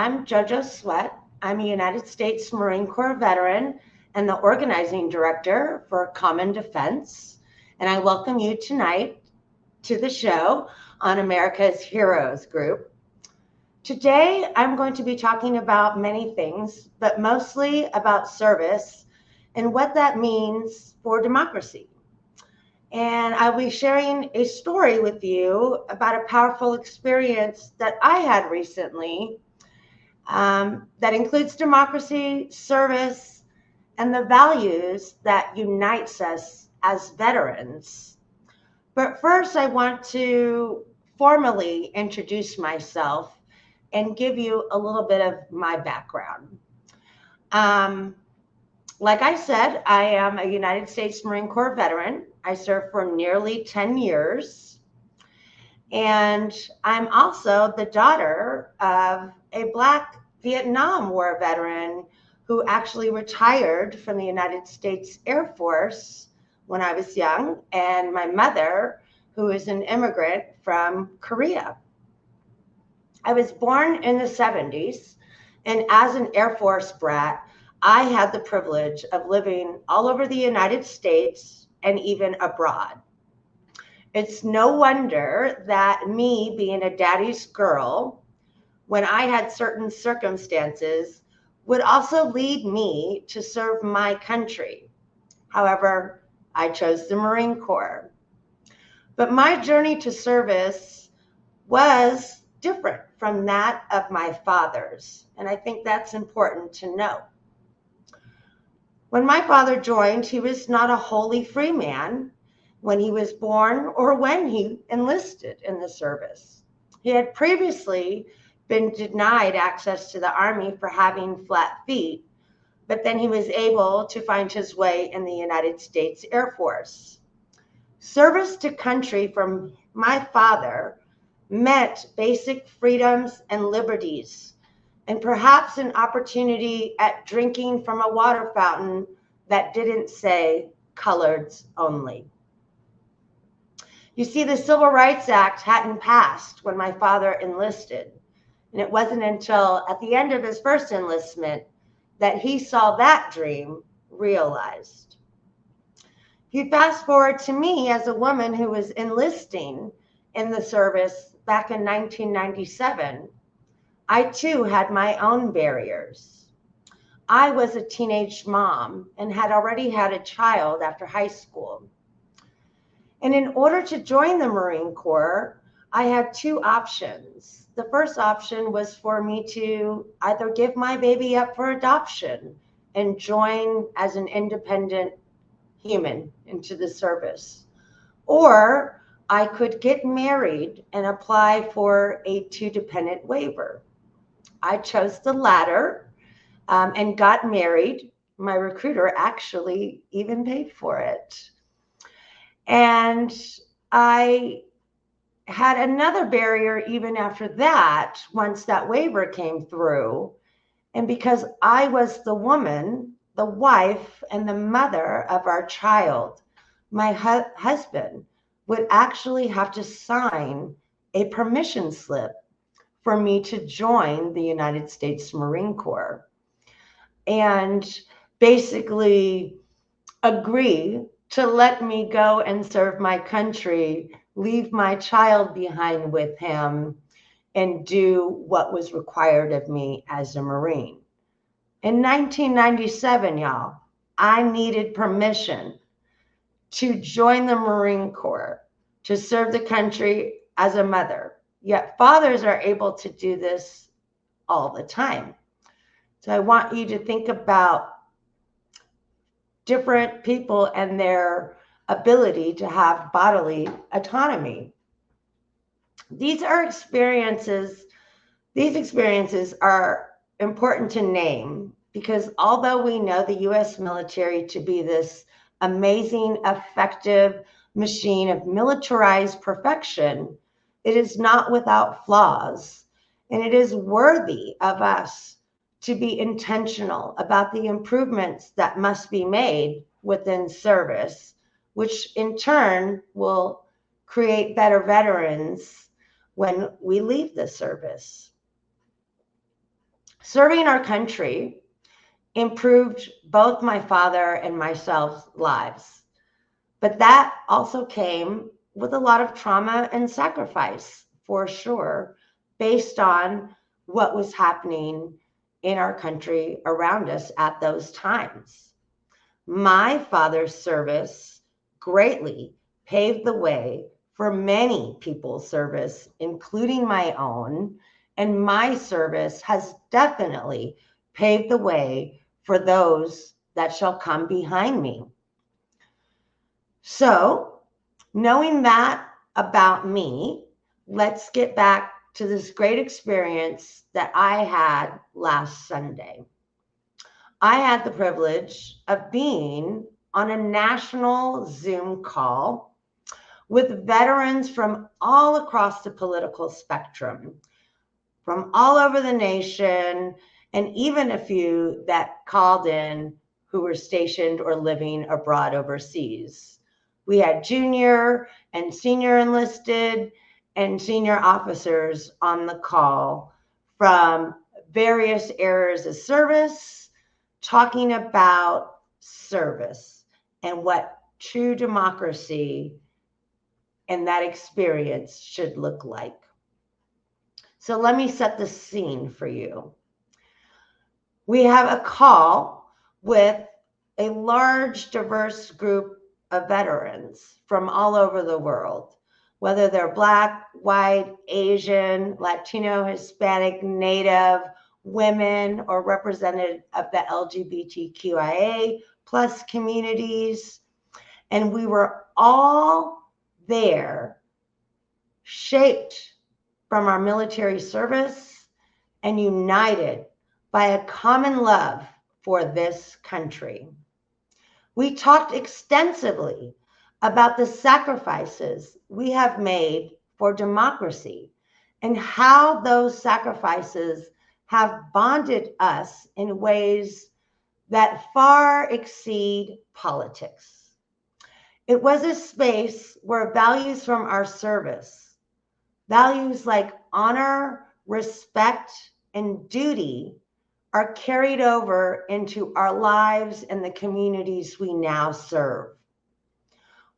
I'm Jojo Sweatt. I'm a United States Marine Corps veteran and the organizing director for Common Defense. And I welcome you tonight to the show on America's Heroes Group. Today, I'm going to be talking about many things, but mostly about service and what that means for democracy. And I'll be sharing a story with you about a powerful experience that I had recently that includes democracy, service, and the values that unites us as veterans. But first, I want to formally introduce myself and give you a little bit of my background. Like I said, I am a United States Marine Corps veteran. I served for nearly 10 years. And I'm also the daughter of a Black Vietnam War veteran who actually retired from the United States Air Force when I was young, and my mother, who is an immigrant from Korea. I was born in the 70s, and as an Air Force brat, I had the privilege of living all over the United States and even abroad. It's no wonder that me being a daddy's girl, when I had certain circumstances, would also lead me to serve my country. However, I chose the Marine Corps. But my journey to service was different from that of my father's, and I think that's important to know. When my father joined, he was not a wholly free man when he was born or when he enlisted in the service. He had previously been denied access to the Army for having flat feet, but then he was able to find his way in the United States Air Force. Service to country from my father meant basic freedoms and liberties, and perhaps an opportunity at drinking from a water fountain that didn't say coloreds only. You see, the Civil Rights Act hadn't passed when my father enlisted, and it wasn't until at the end of his first enlistment that he saw that dream realized. If you fast forward to me as a woman who was enlisting in the service back in 1997, I too had my own barriers. I was a teenage mom and had already had a child after high school. And in order to join the Marine Corps, I had two options. The first option was for me to either give my baby up for adoption and join as an independent human into the service, or I could get married and apply for a two-dependent waiver. I chose the latter and got married. My recruiter actually even paid for it. And I had another barrier even after that, once that waiver came through. And because I was the woman, the wife, and the mother of our child, my husband would actually have to sign a permission slip for me to join the United States Marine Corps and basically agree to let me go and serve my country, leave my child behind with him, and do what was required of me as a Marine. In 1997, y'all, I needed permission to join the Marine Corps, to serve the country as a mother. Yet fathers are able to do this all the time. So I want you to think about different people and their ability to have bodily autonomy. These experiences are important to name because although we know the U.S. military to be this amazing, effective machine of militarized perfection, it is not without flaws, and it is worthy of us to be intentional about the improvements that must be made within service, which in turn will create better veterans when we leave the service. Serving our country improved both my father and myself's lives, but that also came with a lot of trauma and sacrifice, for sure, based on what was happening in our country around us at those times. My father's service greatly paved the way for many people's service, including my own, and my service has definitely paved the way for those that shall come behind me. So, knowing that about me, let's get back to this great experience that I had last Sunday. I had the privilege of being on a national Zoom call with veterans from all across the political spectrum, from all over the nation, and even a few that called in who were stationed or living abroad overseas. We had junior and senior enlisted and senior officers on the call from various eras of service, talking about service and what true democracy and that experience should look like. So let me set the scene for you. We have a call with a large, diverse group of veterans from all over the world, whether they're Black, white, Asian, Latino, Hispanic, Native, women, or representative of the LGBTQIA plus communities. And we were all there, shaped from our military service and united by a common love for this country. We talked extensively about the sacrifices we have made for democracy and how those sacrifices have bonded us in ways that far exceed politics. It was a space where values from our service, values like honor, respect, and duty, are carried over into our lives and the communities we now serve.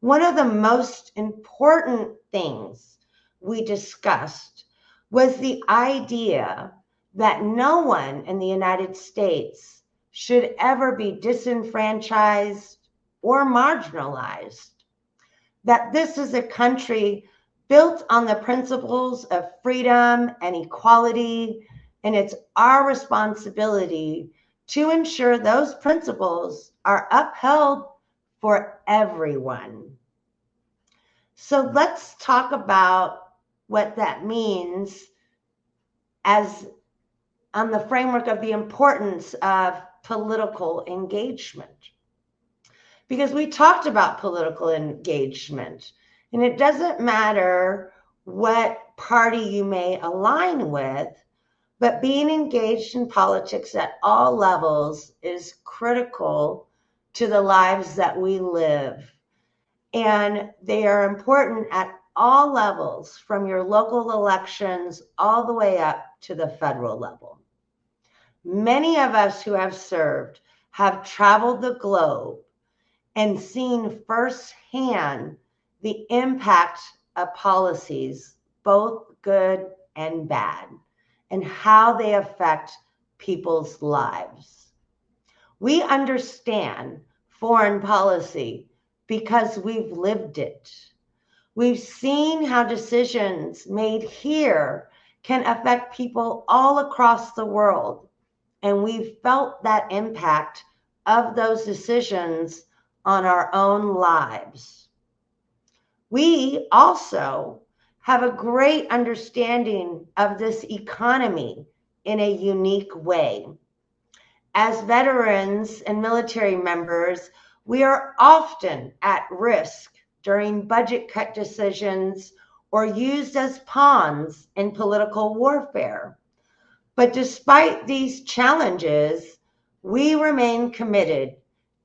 One of the most important things we discussed was the idea that no one in the United States should ever be disenfranchised or marginalized, that this is a country built on the principles of freedom and equality, and it's our responsibility to ensure those principles are upheld for everyone. So let's talk about what that means as on the framework of the importance of political engagement. Because we talked about political engagement, and it doesn't matter what party you may align with, but being engaged in politics at all levels is critical to the lives that we live. And they are important at all levels, from your local elections all the way up to the federal level. Many of us who have served have traveled the globe and seen firsthand the impact of policies, both good and bad, and how they affect people's lives. We understand foreign policy because we've lived it. We've seen how decisions made here can affect people all across the world, and we've felt that impact of those decisions on our own lives. We also have a great understanding of this economy in a unique way. As veterans and military members, we are often at risk during budget cut decisions or used as pawns in political warfare. But despite these challenges, we remain committed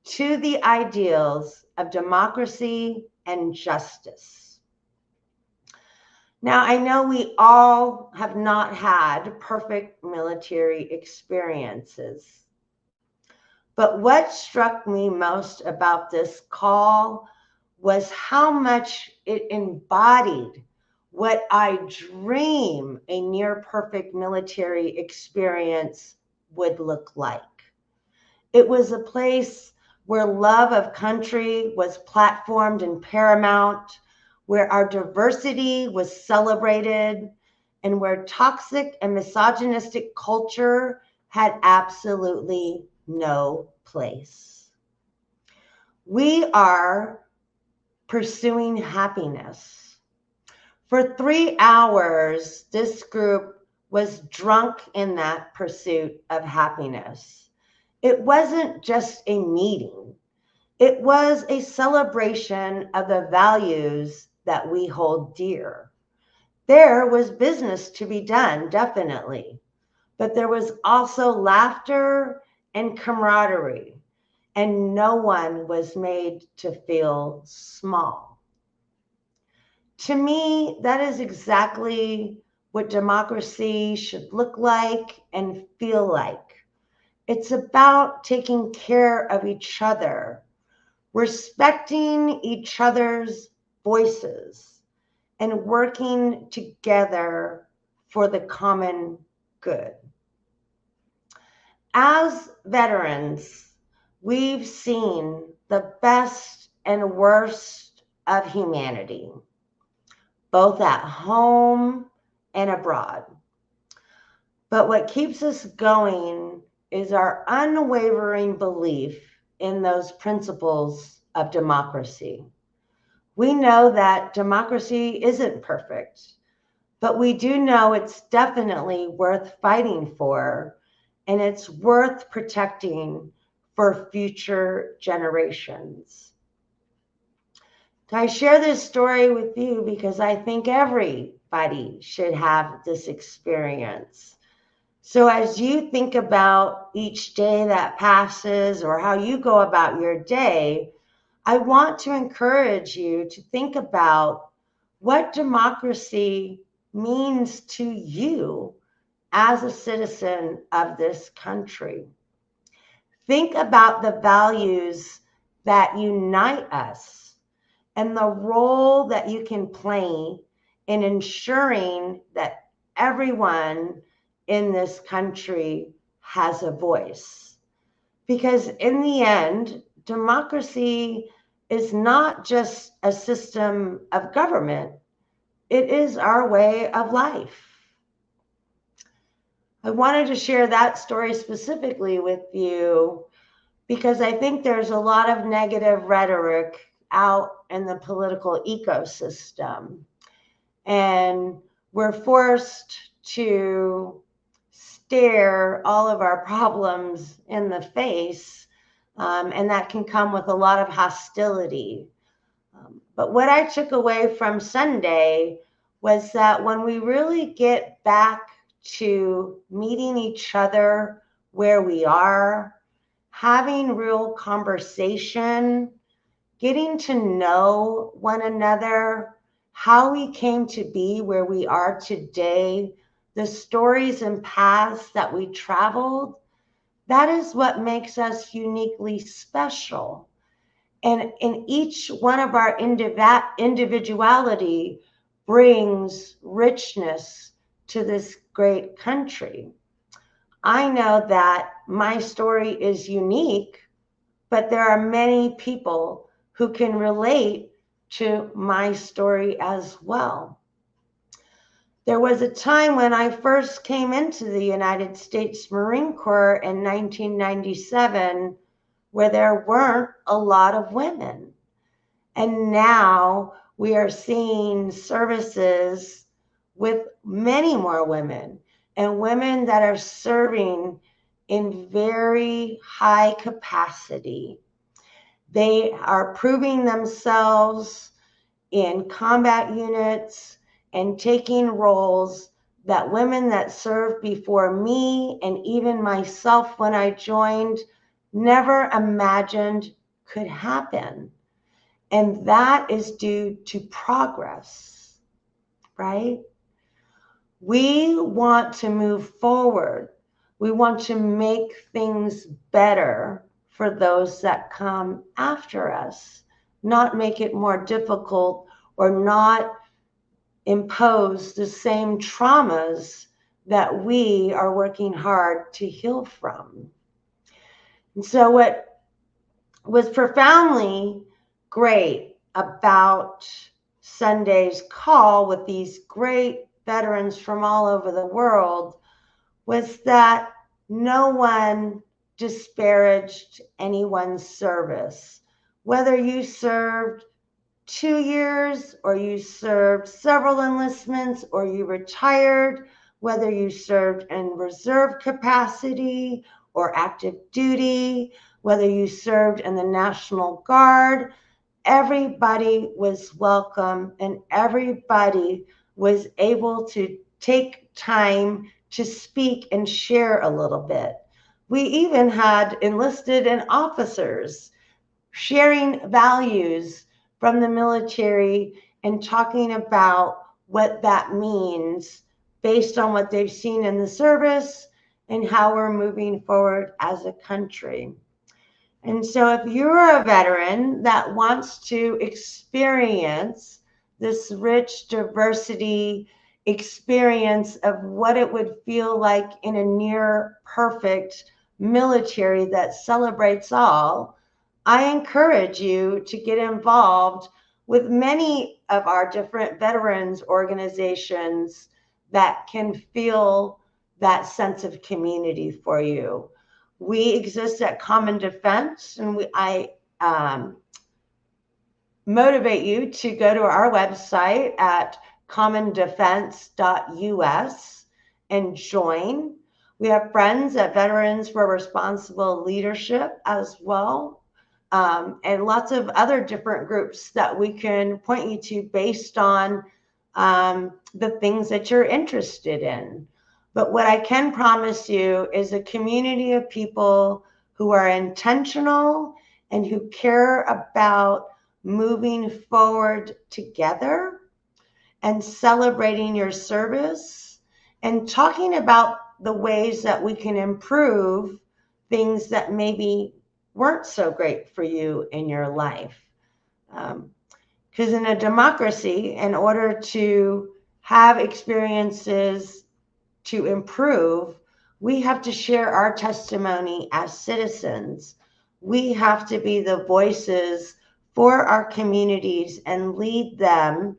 to the ideals of democracy and justice. Now, I know we all have not had perfect military experiences, but what struck me most about this call was how much it embodied what I dream a near perfect military experience would look like. It was a place where love of country was platformed and paramount, where our diversity was celebrated, and where toxic and misogynistic culture had absolutely no place. We are pursuing happiness. For 3 hours, this group was drunk in that pursuit of happiness. It wasn't just a meeting. It was a celebration of the values that we hold dear. There was business to be done, definitely, but there was also laughter and camaraderie, and no one was made to feel small. To me, that is exactly what democracy should look like and feel like. It's about taking care of each other, respecting each other's voices, and working together for the common good. As veterans, we've seen the best and worst of humanity, both at home and abroad. But what keeps us going is our unwavering belief in those principles of democracy. We know that democracy isn't perfect, but we do know it's definitely worth fighting for, and it's worth protecting for future generations. I share this story with you because I think everybody should have this experience. So as you think about each day that passes or how you go about your day, I want to encourage you to think about what democracy means to you as a citizen of this country. Think about the values that unite us and the role that you can play in ensuring that everyone in this country has a voice. Because in the end, democracy is not just a system of government, it is our way of life. I wanted to share that story specifically with you because I think there's a lot of negative rhetoric out in the political ecosystem. And we're forced to stare all of our problems in the face, and that can come with a lot of hostility. But what I took away from Sunday was that when we really get back to meeting each other where we are, having real conversation, getting to know one another, how we came to be where we are today, the stories and paths that we traveled, that is what makes us uniquely special. And in each one of our individuality brings richness to this great country. I know that my story is unique, but there are many people who can relate to my story as well. There was a time when I first came into the United States Marine Corps in 1997 where there weren't a lot of women. And now we are seeing services with many more women and women that are serving in very high capacity. They are proving themselves in combat units and taking roles that women that served before me and even myself when I joined never imagined could happen. And that is due to progress. right? We want to move forward. We want to make things better for those that come after us, not make it more difficult or not impose the same traumas that we are working hard to heal from. And so, what was profoundly great about Sunday's call with these great veterans from all over the world was that no one disparaged anyone's service. Whether you served 2 years or you served several enlistments or you retired, whether you served in reserve capacity or active duty, whether you served in the National Guard, everybody was welcome and everybody was able to take time to speak and share a little bit. We even had enlisted and officers sharing values from the military and talking about what that means based on what they've seen in the service and how we're moving forward as a country. And so if you're a veteran that wants to experience this rich diversity experience of what it would feel like in a near perfect military that celebrates all, I encourage you to get involved with many of our different veterans organizations that can feel that sense of community for you. We exist at Common Defense, and I motivate you to go to our website at commondefense.us and join. We have friends at Veterans for Responsible Leadership as well, and lots of other different groups that we can point you to based on the things that you're interested in. But what I can promise you is a community of people who are intentional and who care about moving forward together and celebrating your service and talking about the ways that we can improve things that maybe weren't so great for you in your life. Because in a democracy, in order to have experiences to improve, we have to share our testimony as citizens. We have to be the voices for our communities and lead them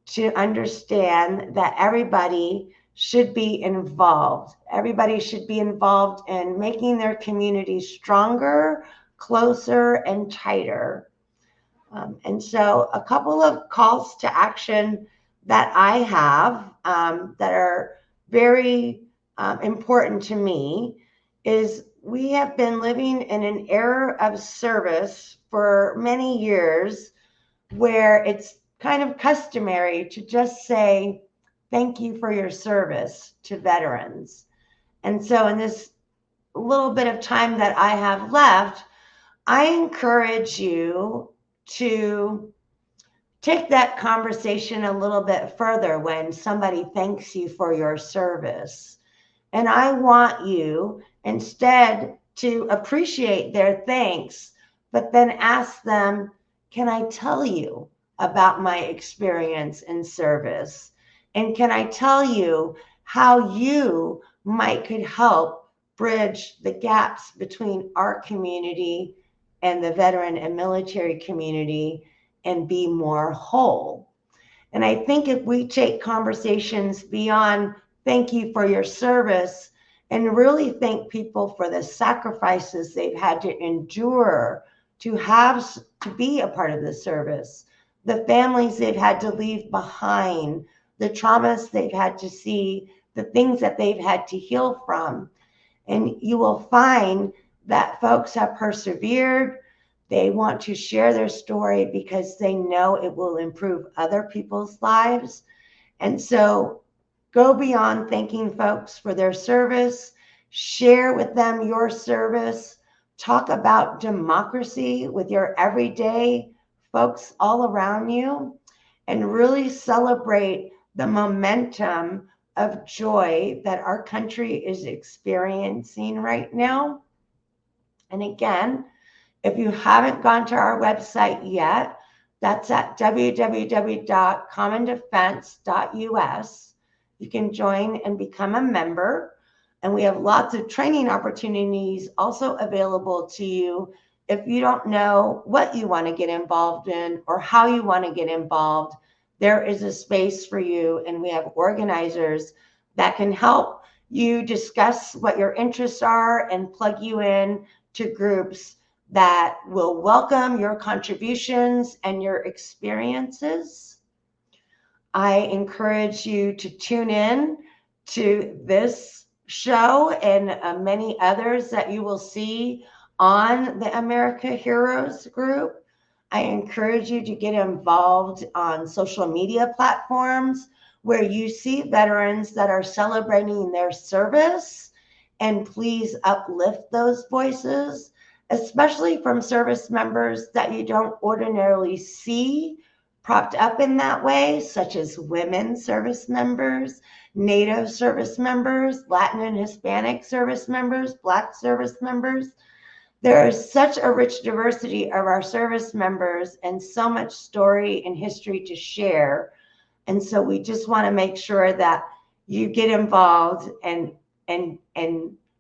to understand that everybody should be involved. Everybody should be involved in making their communities stronger, closer, and tighter. And so a couple of calls to action that I have that are very important to me is we have been living in an era of service for many years where it's kind of customary to just say, thank you for your service to veterans. And so in this little bit of time that I have left, I encourage you to take that conversation a little bit further when somebody thanks you for your service. And I want you instead to appreciate their thanks, but then ask them, can I tell you about my experience in service? And can I tell you how you could help bridge the gaps between our community and the veteran and military community and be more whole? And I think if we take conversations beyond thank you for your service and really thank people for the sacrifices they've had to endure to have to be a part of the service, the families they've had to leave behind, the traumas they've had to see, the things that they've had to heal from. And you will find that folks have persevered. They want to share their story because they know it will improve other people's lives. And so go beyond thanking folks for their service. Share with them your service. Talk about democracy with your everyday folks all around you. And really celebrate the momentum of joy that our country is experiencing right now. And again, if you haven't gone to our website yet, that's at www.commondefense.us. You can join and become a member. And we have lots of training opportunities also available to you if you don't know what you want to get involved in or how you want to get involved. There is a space for you, and we have organizers that can help you discuss what your interests are and plug you in to groups that will welcome your contributions and your experiences. I encourage you to tune in to this show and many others that you will see on the America Heroes group. I encourage you to get involved on social media platforms where you see veterans that are celebrating their service, and please uplift those voices, especially from service members that you don't ordinarily see propped up in that way, such as women service members, Native service members, Latin and Hispanic service members, Black service members. There is such a rich diversity of our service members and so much story and history to share. And so we just want to make sure that you get involved and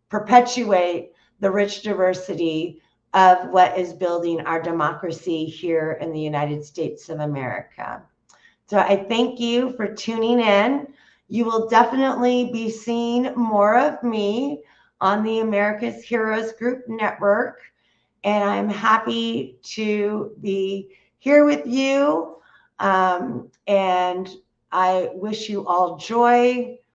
perpetuate the rich diversity of what is building our democracy here in the United States of America. So I thank you for tuning in. You will definitely be seeing more of me on the America's Heroes Group Network, and I'm happy to be here with you. And I wish you all joy,